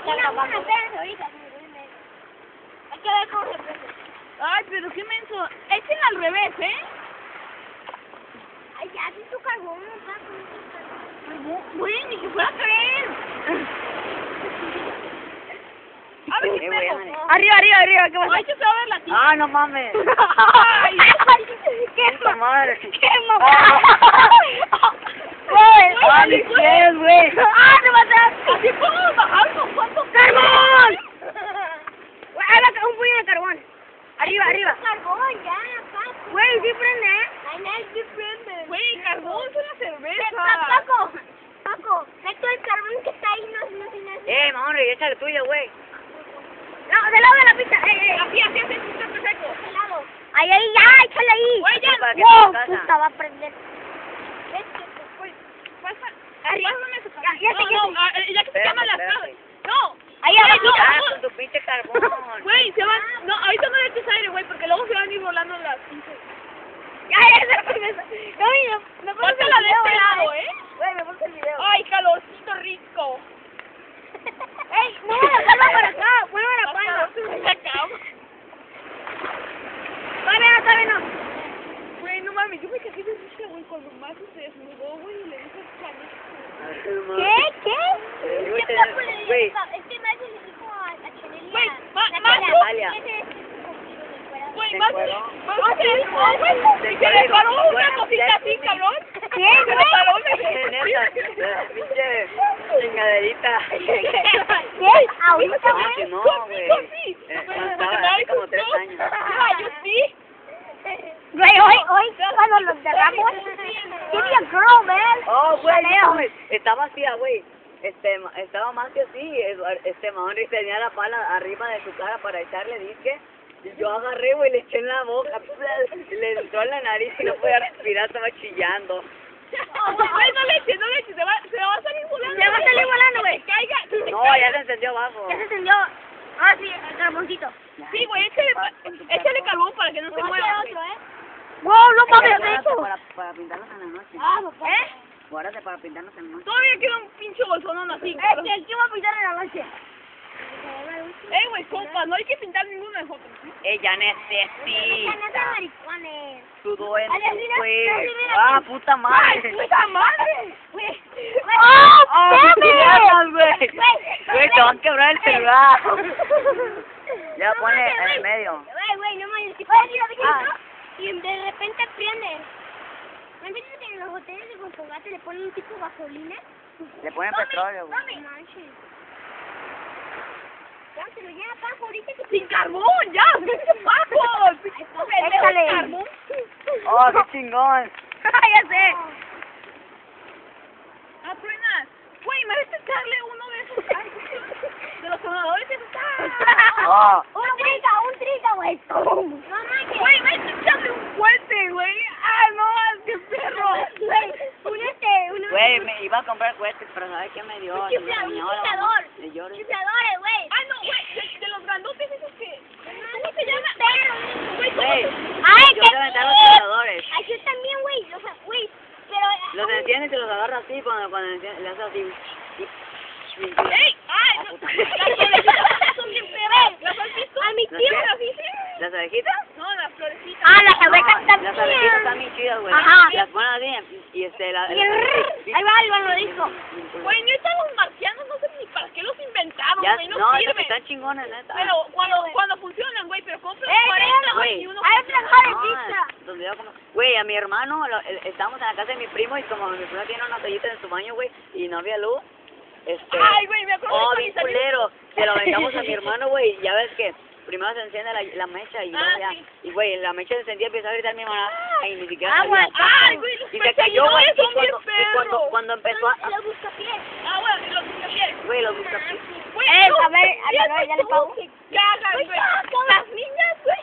ahorita. Hay que ver cómo se prende. Ay, pero qué menso. Echen al revés, ¿eh? Ay, ya, si tu carbón, no está con ese carbón. Güey, ni que fuera a creer. A ver qué pedo. Arriba, ¿qué pasa? Ay, que se va a ver la tía. Ah, no mames. Ay, ¡Qué Puta madre. ¡Qué mamá! Güey, Güey, ni quieres, güey. ¡Ah, te mataste! así podemos bajarnos. ¿Cuánto? ¡Carbón! Güey, haga un puño de carbón. Arriba. Carbón, ya, Paco. Güey, sí prende, ¿eh? Ay, no, sí prende. Güey, carbón es una cerveza. Paco, ve todo el carbón que está ahí, no. Mamón, échale tuya, güey. No, del lado de la pista, Así, está perfecto. del lado. Ahí, ya, échale ahí. Güey, ya. Para que Wow, te casa. puta, va a prender. Güey, pasa. Arriba. Pásame ese Ya sé. ya que se llaman las Espérate. cabras. No. Ahí Güey, abajo. Ah, no. con tu pinche carbón. Güey, se van. No, ahorita no le eches aire, güey, porque luego se van a ir volando las pinches. Ya, cerveza. No, me pones el Pásala de video, este lado, ¿eh? Güey, me pones el video. Ay, calorcito rico. Ey, no, salva para acá, vuelve a la palma. Todavía no. Güey, no mames, yo me cagué de risa, güey, cuando más se desnudó, güey, y le dijo Chanel. ¿Qué? Güey. Este macho le dijo a Chanel. Güey, Alia. Güey, ¿Se más encueró? güey, y se le paró una cosita así, cabrón. ¿Qué, Se le paró, Neta, pinche chingaderita. ¿Qué? ¿Ahorita, Ah, güey? que no, güey. Sí. Estaba hace como 3 años. Yo sí. Güey, hoy cuando los enterramos, give me a girl, man. Oh, güey, Leo. no, güey. Estaba así, güey. Estaba más que así. Mamón tenía la pala arriba de su cara para echarle disque. Y yo agarré, güey, le eché en la boca. Le entró en la nariz y no podía respirar, estaba chillando. Güey, no le eches, se va a salir volando. Se va a salir volando, güey. Que caiga. No, ya se encendió abajo. Ya se encendió. Ah, sí, el carboncito. Sí, güey, échale carbón para que no se mueva. Otro, ¿eh? Wow, no mames, Guárdate eso. para pintarnos en la noche. Ah, papá. ¿Eh? Guárdate para pintarnos en la noche. Todavía queda un pinche bolsonón así. ¿Qué va a pintar en la noche? Güey, compa, no hay que pintar ninguno de nosotros. Ella necesita No sean maricones. su duende, Ay, mira, güey. mira. Ah, puta madre. ¡Ay, puta madre! Güey. ¡Oh, ¡Espérame! güey! Güey, te van a quebrar el celular. Ya ponle en el medio. Güey, no mames. Si puedes ir a y de repente prende. ¿No has visto que en los hoteles de Confogate le ponen un tipo de gasolina? Le ponen petróleo, güey. No manches. Ya, se lo lleva Paco ahorita que... ¡Sin carbón, ya! ¡Paco! Échale. ¡Carbón! ¡Oh, qué chingón! Ya sé. ¡Ah, truenas! Güey, merece echarle uno de esos... De los sonadores esos... ¡Oh! Un triga, güey. No manches. Güey, merece echarle un fuerte, güey. ¡Ah, no! ¡Qué perro! Güey, Güey, me iba a comprar cohetes, pero ¿sabes qué me dio? Un chiflador. Le lloro. Chifladores, güey. ¡Ah, no, güey! De los grandotes esos que... ¿Cómo se llama? Güey, Güey, Ay, yo te aventar los chifladores. Aquí también, güey. O sea, güey. Pero... Los enciendes y los agarras así cuando le haces así. ¡Ey! ¡Ay! Ah, No. puta. Las son bien feas. ¿Las has visto? A mi ¿Las tío qué? las hice. ¿Las abejitas? No, las florecitas. Ah, las abejas No, también. las abejitas están bien chidas, güey. Ajá. Las ponen así y Ahí va, Iván lo dijo. Güey, neta, los marcianos no sé ni para qué los inventaron, Ya, güey. No, no, sirven. están chingones, neta. Pero cuando funcionan, güey, pero compras 40, míralo, güey, güey. y uno... Hay otra joven pizza. Donde yo como... Güey, a mi hermano, estábamos en la casa de mi primo y como mi primo tiene una toallita en su baño, güey, y no había luz, Ay, güey, me acuerdo oh, de bien cuando salí- culero, se lo aventamos a mi hermano, güey, y ya ves que primero se enciende la mecha y luego Ah, ya, sí. y güey, la mecha se encendía y empezó a gritar mi hermana, ay, ni siquiera Agua. sabía. Ay, güey, los Y se cayó, güey, perseguidores son bien y perros. cuando empezó a... Los buscapiés. Ah, bueno, y los buscapiés. Güey, los buscapiés. Güey, A ver, no, a ver, ya le pago. que cagan, güey. Las niñas, güey.